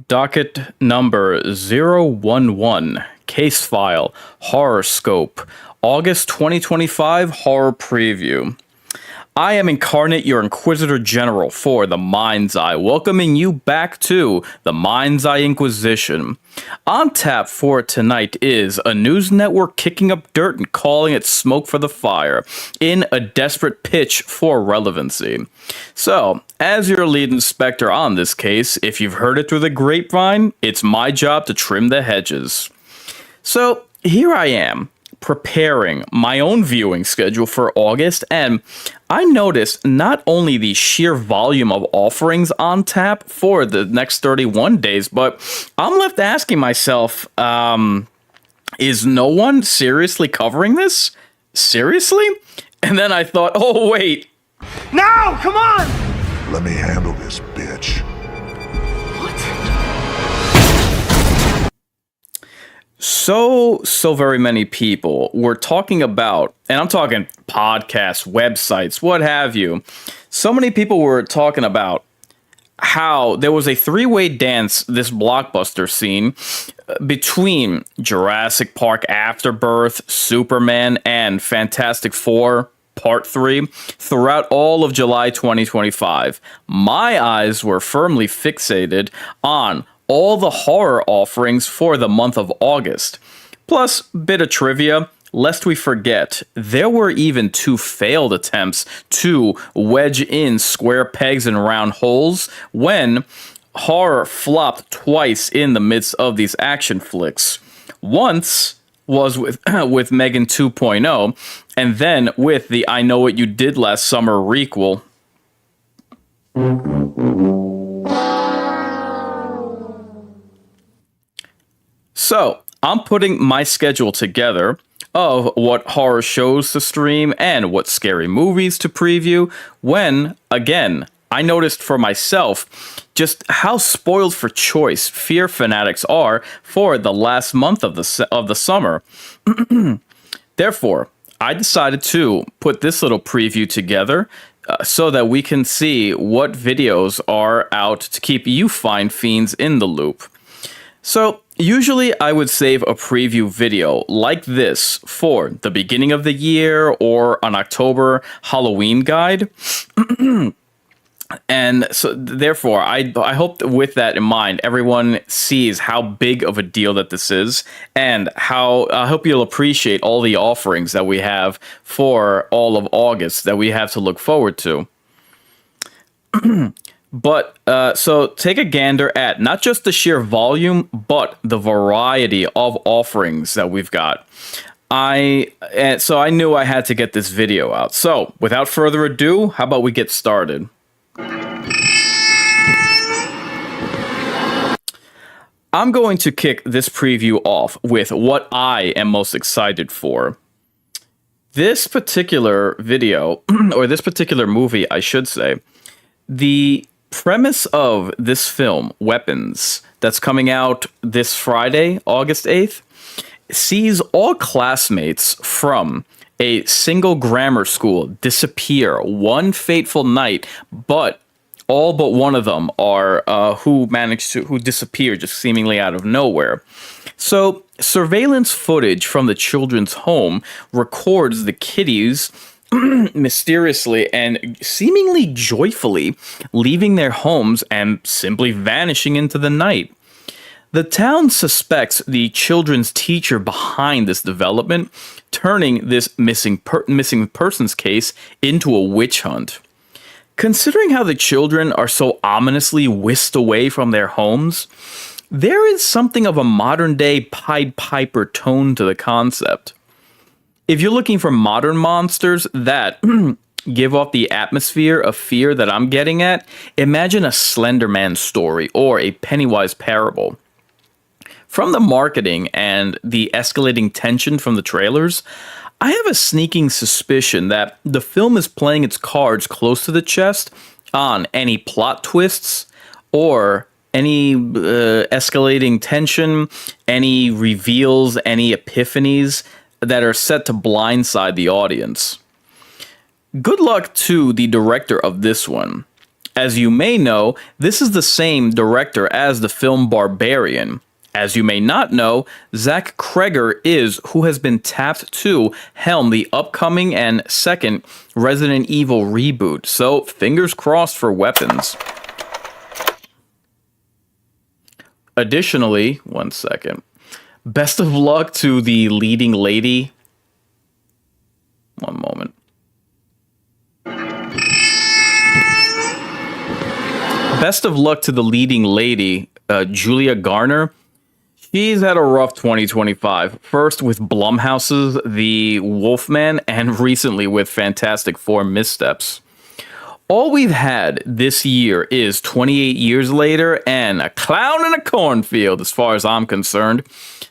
Docket number 011, case file, Horrorscope, August 2025 horror preview. I am Inkarnate, your Inquisitor General for the Mind's Eye, welcoming you back to the Mind's Eye Inquisition. On tap for tonight is a news network kicking up dirt and calling it smoke for the fire in a desperate pitch for relevancy. So, as your lead inspector on this case, if you've heard it through the grapevine, it's my job to trim the hedges. So, here I am, preparing my own viewing schedule for August, and I noticed not only the sheer volume of offerings on tap for the next 31 days, but I'm left asking myself, is no one seriously covering this? Seriously? And then I thought, oh wait. Now, come on! Let me handle this, bitch. So very many people were talking about, and I'm talking podcasts, websites, what have you. So many people were talking about how there was a three-way dance, this blockbuster scene, between Jurassic Park Afterbirth, Superman, and Fantastic Four Part 3 throughout all of July 2025. My eyes were firmly fixated on all the horror offerings for the month of August. Plus, bit of trivia, lest we forget, there were even 2 failed attempts to wedge in square pegs and round holes when horror flopped twice in the midst of these action flicks. Once was with with Megan 2.0, and then with the I Know What You Did Last Summer requel. So, I'm putting my schedule together of what horror shows to stream and what scary movies to preview when, again, I noticed for myself just how spoiled for choice Fear Fanatics are for the last month of the summer. Therefore, I decided to put this little preview together so that we can see what videos are out to keep you fine fiends in the loop. So, usually I would save a preview video like this for the beginning of the year or an October Halloween guide. And so, therefore, I hope that with that in mind, everyone sees how big of a deal that this is, and how I hope you'll appreciate all the offerings that we have for all of August that we have to look forward to. But, so take a gander at not just the sheer volume, but the variety of offerings that we've got. So I knew I had to get this video out. So, without further ado, how about we get started? I'm going to kick this preview off with what I am most excited for. This particular video, or this particular movie, I should say, the premise of this film, Weapons, that's coming out this Friday, August 8th, sees all classmates from a single grammar school disappear one fateful night, but all but one of them are who disappear just seemingly out of nowhere. So, surveillance footage from the children's home records the kiddies mysteriously and seemingly joyfully leaving their homes and simply vanishing into the night. The town suspects the children's teacher behind this development, turning this missing persons case into a witch hunt. Considering how the children are so ominously whisked away from their homes, there is something of a modern-day Pied Piper tone to the concept. If you're looking for modern monsters that give off the atmosphere of fear that I'm getting at, imagine a Slender Man story or a Pennywise parable. From the marketing and the escalating tension from the trailers, I have a sneaking suspicion that the film is playing its cards close to the chest on any plot twists or any escalating tension, any reveals, any epiphanies that are set to blindside the audience. Good luck to the director of this one. As you may know, this is the same director as the film Barbarian. As you may not know, Zach Kreger is who has been tapped to helm the upcoming and second Resident Evil reboot, so fingers crossed for weapons. Additionally, one second. Best of luck to the leading lady. One moment. Best of luck to the leading lady, Julia Garner. She's had a rough 2025. First with Blumhouse's The Wolfman, and recently with Fantastic Four Missteps. All we've had this year is 28 years later and a clown in a cornfield, as far as I'm concerned.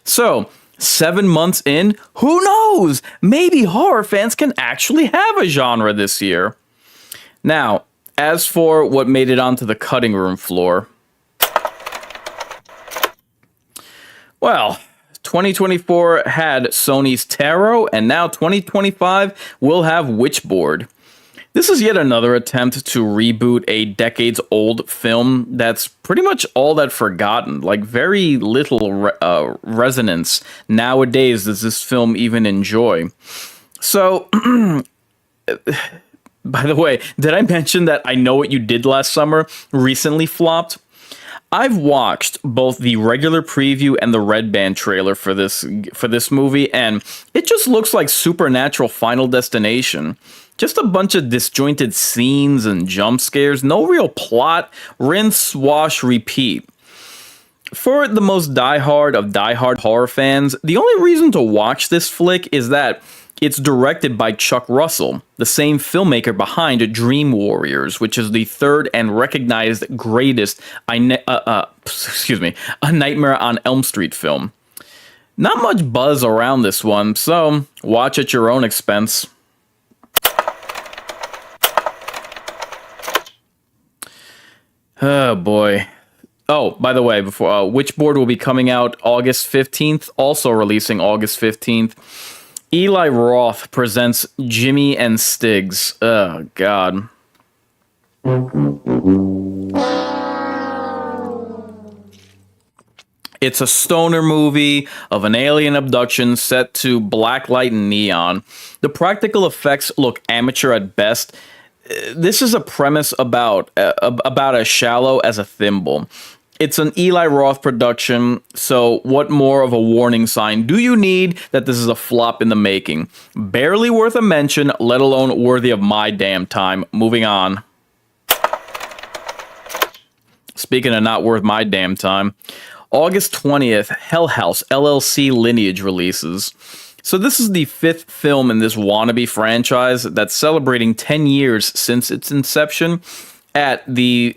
So, 7 months in, who knows? Maybe horror fans can actually have a genre this year. Now, as for what made it onto the cutting room floor, well, 2024 had Sony's Tarot, and now 2025 will have Witchboard. This is yet another attempt to reboot a decades-old film that's pretty much all that forgotten. Like, very little resonance nowadays does this film even enjoy. So, by the way, did I mention that I Know What You Did Last Summer recently flopped? I've watched both the regular preview and the Red Band trailer for this movie, and it just looks like Supernatural Final Destination. Just a bunch of disjointed scenes and jump scares, no real plot, rinse, wash, repeat. For the most diehard of diehard horror fans, the only reason to watch this flick is that it's directed by Chuck Russell, the same filmmaker behind Dream Warriors, which is the third and recognized greatest A Nightmare on Elm Street film. Not much buzz around this one, so watch at your own expense. Oh boy. Oh, by the way, before Witchboard will be coming out August 15th, also releasing August 15th. Eli Roth presents Jimmy and Stiggs. Oh, God. It's a stoner movie of an alien abduction set to black light and neon. The practical effects look amateur at best. This is a premise about as shallow as a thimble. It's an Eli Roth production, so what more of a warning sign do you need that this is a flop in the making? Barely worth a mention, let alone worthy of my damn time. Moving on. Speaking of not worth my damn time, August 20th, Hell House LLC Lineage releases. So this is the fifth film in this wannabe franchise that's celebrating 10 years since its inception. The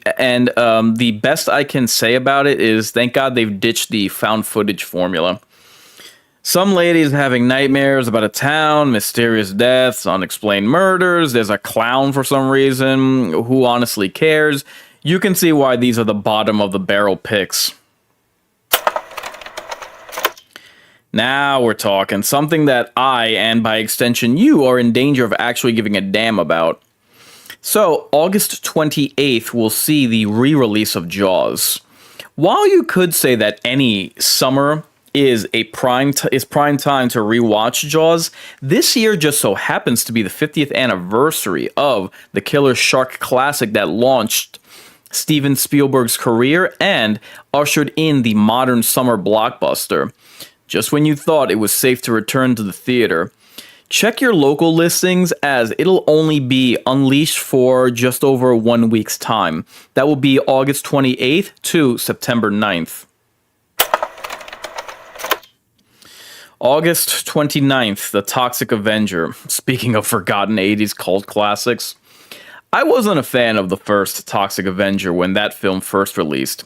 best I can say about it is thank God they've ditched the found footage formula. Some lady's having nightmares about a town, mysterious deaths, unexplained murders. There's a clown for some reason. Who honestly cares? You can see why these are the bottom of the barrel picks. Now we're talking something that I, and by extension you, are in danger of actually giving a damn about. So, August 28th will see the re-release of Jaws. While you could say that any summer is prime time to rewatch Jaws, this year just so happens to be the 50th anniversary of the killer shark classic that launched Steven Spielberg's career and ushered in the modern summer blockbuster. Just when you thought it was safe to return to the theater. Check your local listings, as it'll only be unleashed for just over 1 week's time. That will be August 28th to September 9th. August 29th, The Toxic Avenger. Speaking of forgotten 80s cult classics, I wasn't a fan of the first Toxic Avenger when that film first released.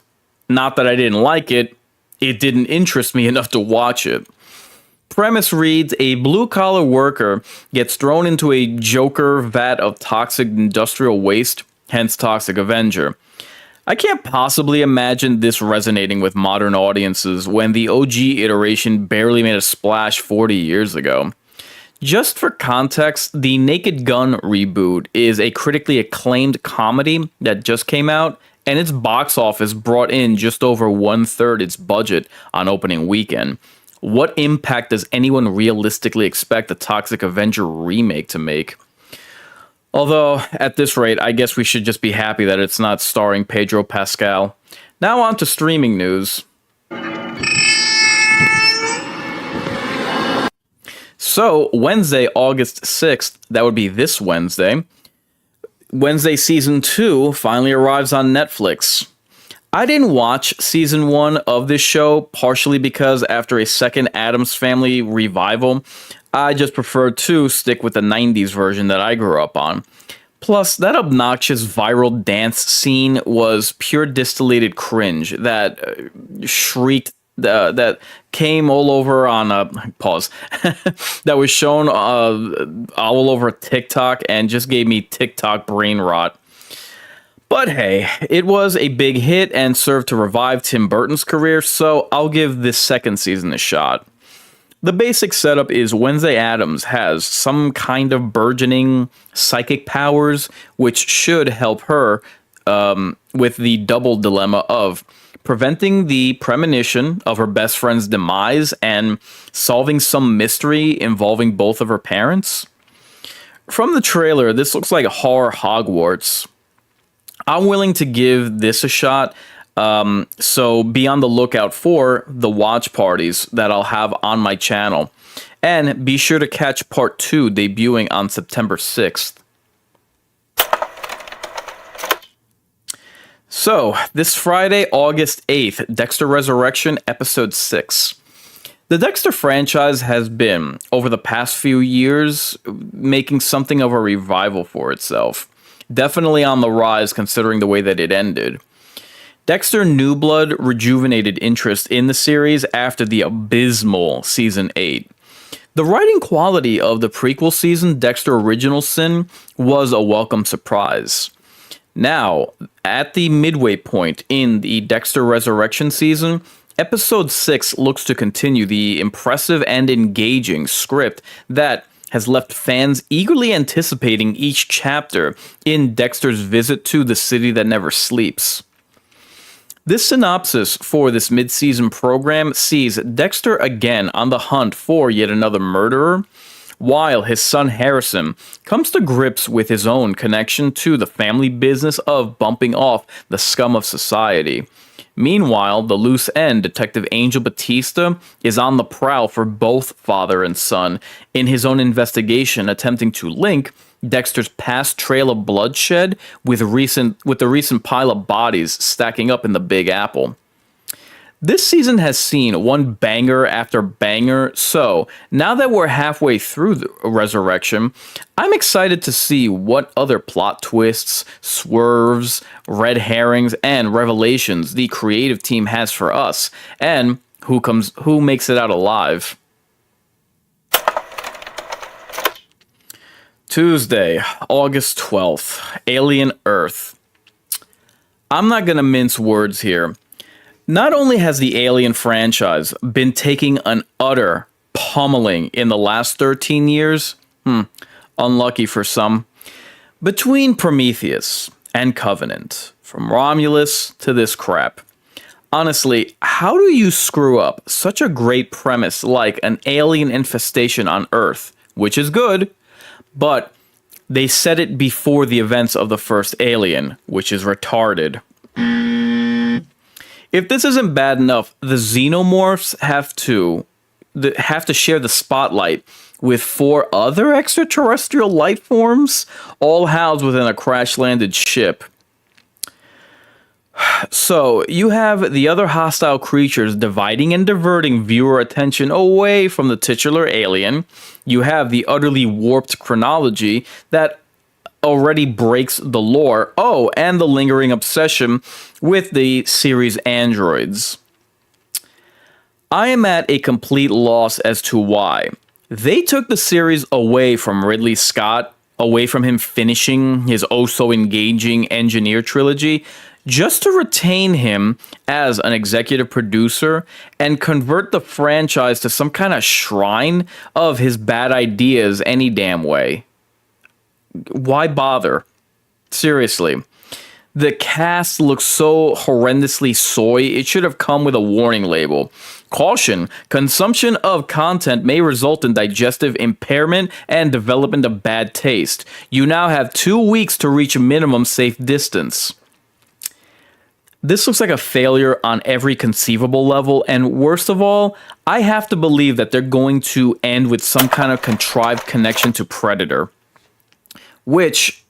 Not that I didn't like it, it didn't interest me enough to watch it. Premise reads, a blue-collar worker gets thrown into a Joker vat of toxic industrial waste, hence Toxic Avenger. I can't possibly imagine this resonating with modern audiences when the OG iteration barely made a splash 40 years ago. Just for context, the Naked Gun reboot is a critically acclaimed comedy that just came out, and its box office brought in just over 1/3 its budget on opening weekend. What impact does anyone realistically expect the Toxic Avenger remake to make? Although, at this rate, I guess we should just be happy that it's not starring Pedro Pascal. Now on to streaming news. So, Wednesday, August 6th, that would be this Wednesday, Wednesday Season 2 finally arrives on Netflix. I didn't watch Season 1 of this show, partially because after a second Addams Family revival, I just preferred to stick with the 90s version that I grew up on. Plus, that obnoxious viral dance scene was pure distillated cringe that shrieked, that came all over on pause, that was shown all over TikTok and just gave me TikTok brain rot. But hey, it was a big hit and served to revive Tim Burton's career, so I'll give this second season a shot. The basic setup is Wednesday Addams has some kind of burgeoning psychic powers, which should help her with the double dilemma of preventing the premonition of her best friend's demise and solving some mystery involving both of her parents. From the trailer, this looks like horror Hogwarts. I'm willing to give this a shot, so be on the lookout for the watch parties that I'll have on my channel. And be sure to catch part 2 debuting on September 6th. So, this Friday, August 8th, Dexter Resurrection, Episode 6. The Dexter franchise has been, over the past few years, making something of a revival for itself. Definitely on the rise considering the way that it ended. Dexter New Blood rejuvenated interest in the series after the abysmal Season 8. The writing quality of the prequel season, Dexter Original Sin, was a welcome surprise. Now, at the midway point in the Dexter Resurrection season, Episode 6 looks to continue the impressive and engaging script that has left fans eagerly anticipating each chapter in Dexter's visit to the city that never sleeps. This synopsis for this mid-season program sees Dexter again on the hunt for yet another murderer, while his son Harrison comes to grips with his own connection to the family business of bumping off the scum of society. Meanwhile, the loose end, Detective Angel Batista, is on the prowl for both father and son in his own investigation, attempting to link Dexter's past trail of bloodshed with the recent pile of bodies stacking up in the Big Apple. This season has seen one banger after banger, so now that we're halfway through the Resurrection, I'm excited to see what other plot twists, swerves, red herrings, and revelations the creative team has for us, and who makes it out alive. Tuesday, August 12th, Alien Earth. I'm not gonna mince words here. Not only has the Alien franchise been taking an utter pummeling in the last 13 years, unlucky for some, between Prometheus and Covenant, from Romulus to this crap. Honestly, how do you screw up such a great premise like an alien infestation on Earth, which is good, but they set it before the events of the first Alien, which is retarded. If this isn't bad enough, the xenomorphs have to share the spotlight with 4 other extraterrestrial life forms, all housed within a crash-landed ship. So, you have the other hostile creatures dividing and diverting viewer attention away from the titular alien. You have the utterly warped chronology that already breaks the lore. Oh, and the lingering obsession with the series androids. I am at a complete loss as to why. They took the series away from Ridley Scott, away from him finishing his oh-so-engaging Engineer trilogy, just to retain him as an executive producer and convert the franchise to some kind of shrine of his bad ideas any damn way. Why bother? Seriously. The cast looks so horrendously soy, it should have come with a warning label. Caution, consumption of content may result in digestive impairment and development of bad taste. You now have 2 weeks to reach a minimum safe distance. This looks like a failure on every conceivable level, and worst of all, I have to believe that they're going to end with some kind of contrived connection to Predator. Which,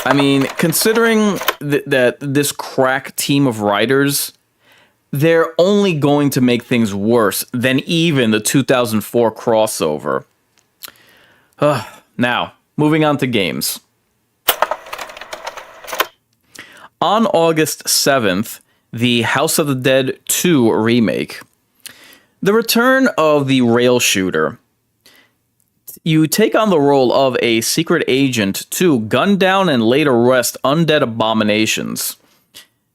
I mean, considering that this crack team of writers, they're only going to make things worse than even the 2004 crossover. Now, moving on to games. On August 7th, the House of the Dead 2 remake. The return of the rail shooter. You take on the role of a secret agent to gun down and later arrest undead abominations.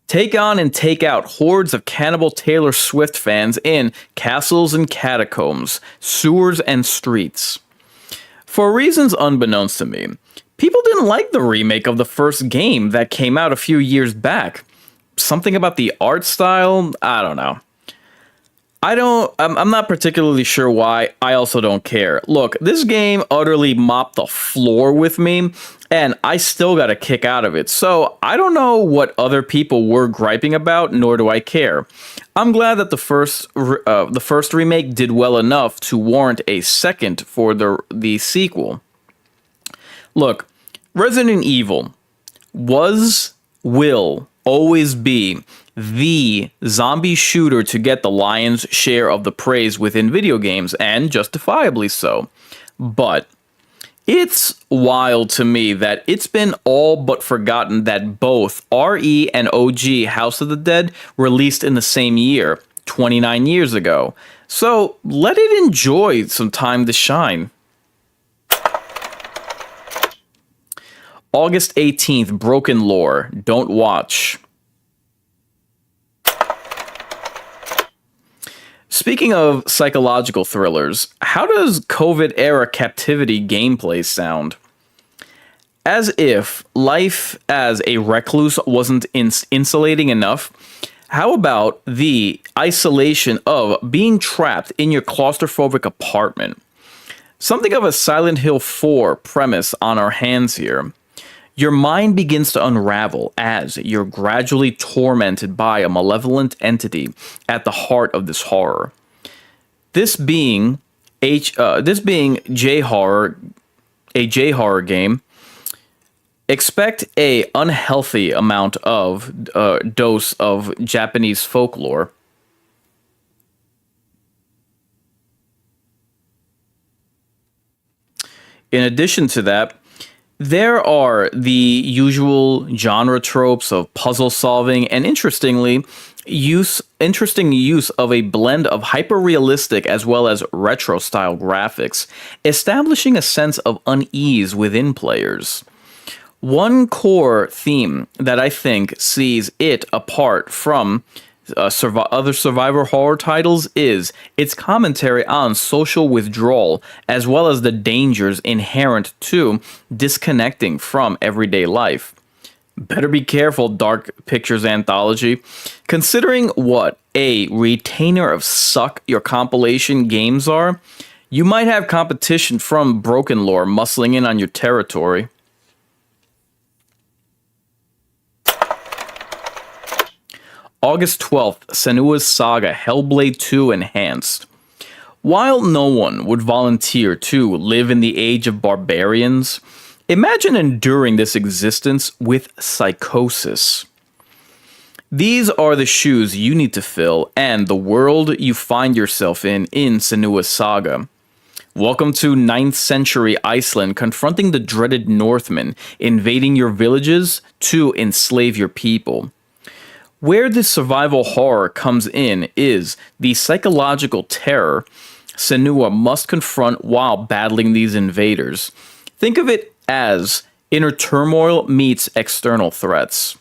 Take on and take out hordes of cannibal Taylor Swift fans in castles and catacombs, sewers and streets. For reasons unbeknownst to me, people didn't like the remake of the first game that came out a few years back. Something about the art style? I don't know. I'm not particularly sure why. I also don't care. Look, this game utterly mopped the floor with me, and I still got a kick out of it. So I don't know what other people were griping about, nor do I care. I'm glad that the first remake did well enough to warrant a second for the sequel. Look, Resident Evil will always be the zombie shooter to get the lion's share of the praise within video games, and justifiably so. But it's wild to me that it's been all but forgotten that both RE and OG House of the Dead released in the same year, 29 years ago. So let it enjoy some time to shine. August 18th, Broken Lore. Don't watch. Speaking of psychological thrillers, how does COVID-era captivity gameplay sound? As if life as a recluse wasn't insulating enough, how about the isolation of being trapped in your claustrophobic apartment? Something of a Silent Hill 4 premise on our hands here. Your mind begins to unravel as you're gradually tormented by a malevolent entity at the heart of this horror. This being J-horror, a J-horror game, expect a unhealthy amount of dose of Japanese folklore. In addition to that, there are the usual genre tropes of puzzle solving and interesting use of a blend of hyper-realistic as well as retro-style graphics, establishing a sense of unease within players. One core theme that I think sees it apart from other survivor horror titles is its commentary on social withdrawal, as well as the dangers inherent to disconnecting from everyday life. Better be careful, Dark Pictures Anthology. Considering what a retainer of suck your compilation games are, you might have competition from Broken Lore muscling in on your territory. August 12th, Senua's Saga Hellblade 2 Enhanced. While no one would volunteer to live in the age of barbarians, imagine enduring this existence with psychosis. These are the shoes you need to fill and the world you find yourself in Senua's Saga. Welcome to 9th century Iceland, confronting the dreaded Northmen, invading your villages to enslave your people. Where this survival horror comes in is the psychological terror Senua must confront while battling these invaders. Think of it as Inner Turmoil meets External Threats.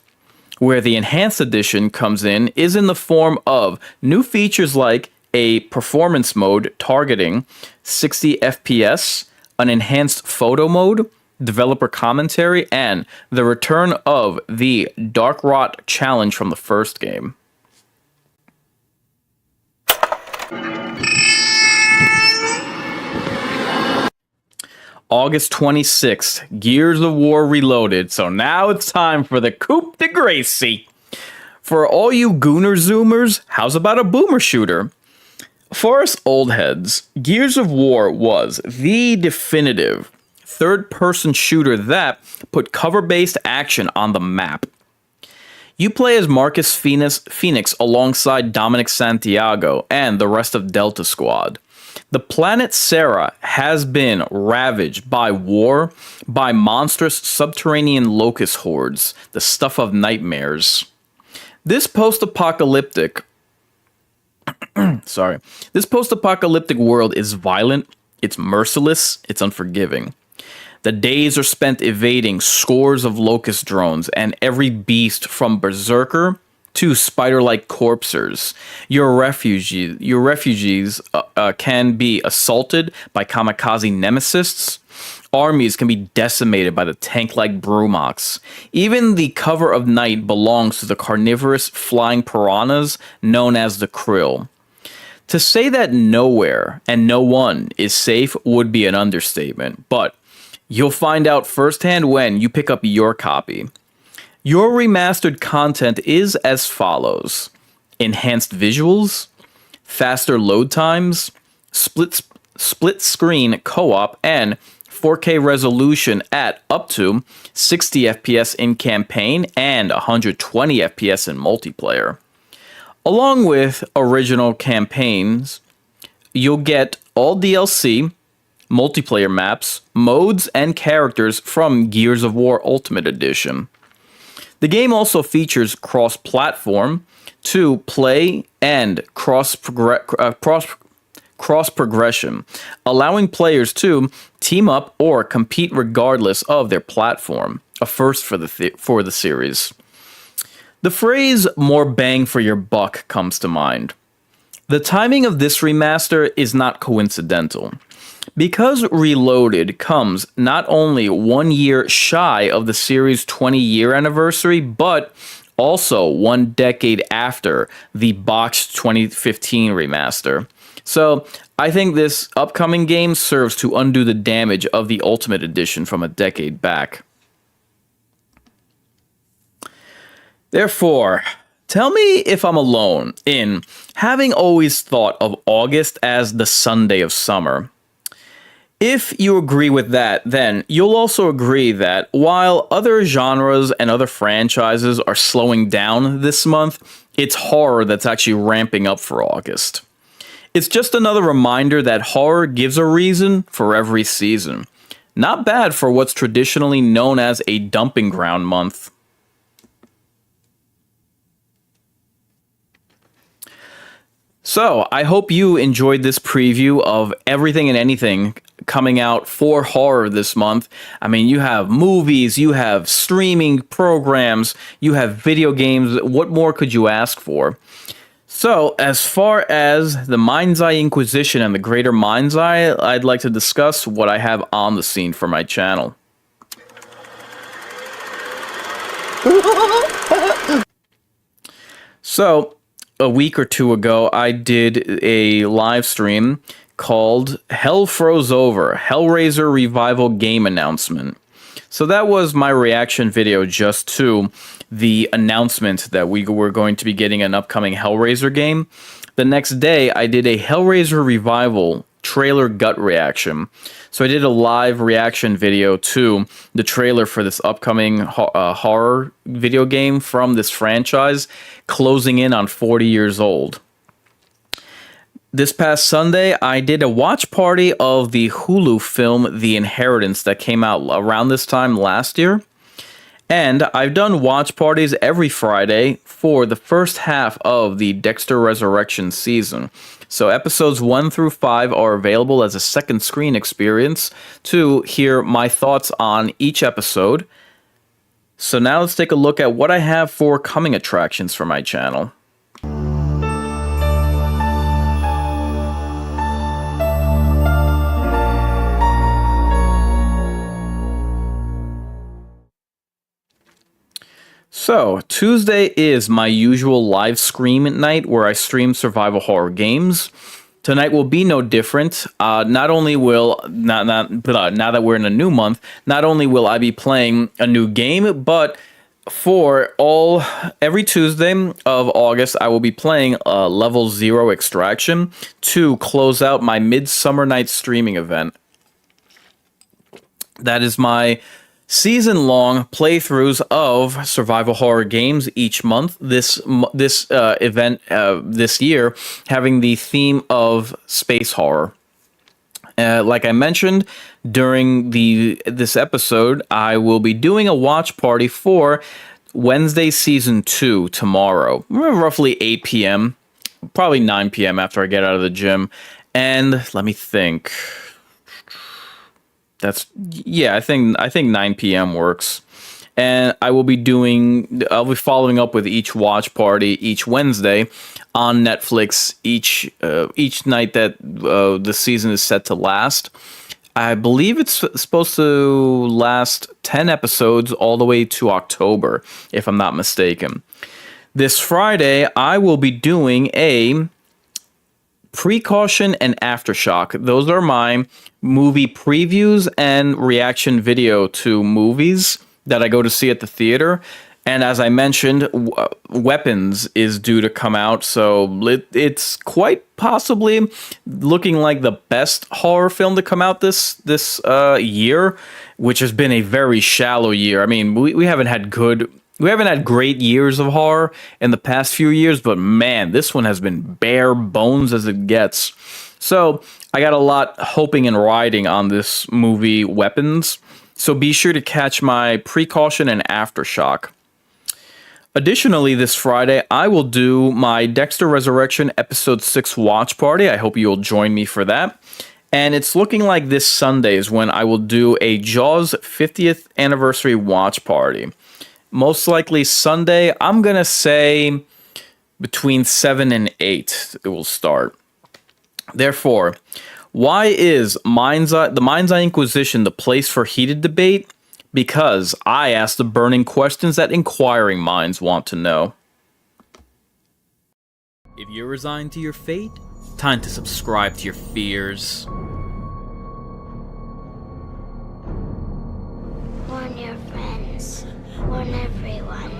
Where the Enhanced Edition comes in is in the form of new features like a performance mode targeting 60 FPS, an enhanced photo mode, developer commentary, and the return of the Dark Rot challenge from the first game. August 26th, Gears of War Reloaded, so now it's time for the coup de grace. For all you Gooner Zoomers, how's about a boomer shooter? For us old heads, Gears of War was the definitive third-person shooter that put cover-based action on the map. You play as Marcus Phoenix alongside Dominic Santiago and the rest of Delta Squad. The planet Sarah has been ravaged by war, by monstrous subterranean locust hordes, the stuff of nightmares. This post-apocalyptic world is violent, it's merciless, it's unforgiving. The days are spent evading scores of locust drones and every beast from berserker to spider-like corpsers. Your refugees can be assaulted by kamikaze nemesis. Armies can be decimated by the tank-like Brumox. Even the cover of night belongs to the carnivorous flying piranhas known as the krill. To say that nowhere and no one is safe would be an understatement, but you'll find out firsthand when you pick up your copy. Your remastered content is as follows: enhanced visuals, faster load times, split screen co-op, and 4K resolution at up to 60 FPS in campaign and 120 FPS in multiplayer. Along with original campaigns, you'll get all DLC, multiplayer maps, modes, and characters from Gears of War Ultimate Edition. The game also features cross-platform to play and cross-progression, allowing players to team up or compete regardless of their platform, a first for the series. The phrase "more bang for your buck" comes to mind. The timing of this remaster is not coincidental. Because Reloaded comes not only 1 year shy of the series' 20-year anniversary, but also 1 decade after the boxed 2015 remaster. So I think this upcoming game serves to undo the damage of the Ultimate Edition from a decade back. Therefore, tell me if I'm alone in having always thought of August as the Sunday of summer. If you agree with that, then you'll also agree that while other genres and other franchises are slowing down this month, it's horror that's actually ramping up for August. It's just another reminder that horror gives a reason for every season. Not bad for what's traditionally known as a dumping ground month. So, I hope you enjoyed this preview of everything and anything coming out for horror this month. I mean, you have movies, you have streaming programs, you have video games. What more could you ask for? So, as far as the Mind's Eye Inquisition and the Greater Mind's Eye, I'd like to discuss what I have on the scene for my channel. So, a week or two ago, I did a live stream called Hell Froze Over, Hellraiser Revival Game Announcement. So that was my reaction video just to the announcement that we were going to be getting an upcoming Hellraiser game. The next day, I did a Hellraiser Revival trailer gut reaction. So I did a live reaction video to the trailer for this upcoming horror video game from this franchise, closing in on 40 years old. This past Sunday, I did a watch party of the Hulu film The Inheritance that came out around this time last year. And I've done watch parties every Friday for the first half of the Dexter Resurrection season. So episodes 1 through 5 are available as a second screen experience to hear my thoughts on each episode. So now let's take a look at what I have for coming attractions for my channel. So, Tuesday is my usual live stream night where I stream survival horror games. Tonight will be no different. Not only will, now that we're in a new month, not only will I be playing a new game, but every Tuesday of August, I will be playing Level 0 Extraction to close out my Midsummer Night streaming event. That is my season-long playthroughs of survival horror games each month. This event this year having the theme of space horror. Like I mentioned during this episode, I will be doing a watch party for Wednesday Season 2 tomorrow, roughly 8 p.m., probably 9 p.m. after I get out of the gym. And let me think. I think 9 p.m. works. And I'll be following up with each watch party each Wednesday on Netflix each night that the season is set to last. I believe it's supposed to last 10 episodes all the way to October, if I'm not mistaken. This Friday, I will be doing a Precaution and Aftershock. Those are my movie previews and reaction video to movies that I go to see at the theater. And as I mentioned, Weapons is due to come out, so it's quite possibly looking like the best horror film to come out this year, which has been a very shallow year. I mean, we haven't had great years of horror in the past few years, but man, this one has been bare bones as it gets. So I got a lot hoping and riding on this movie, Weapons. So be sure to catch my Precaution and Aftershock. Additionally, this Friday, I will do my Dexter Resurrection Episode 6 watch party. I hope you'll join me for that. And it's looking like this Sunday is when I will do a Jaws 50th anniversary watch party. Most likely Sunday, I'm going to say between 7 and 8 it will start. Therefore, why is the Mind's Eye Inquisition the place for heated debate? Because I ask the burning questions that inquiring minds want to know. If you're resigned to your fate, time to subscribe to your fears. Warn your friends. Warn everyone.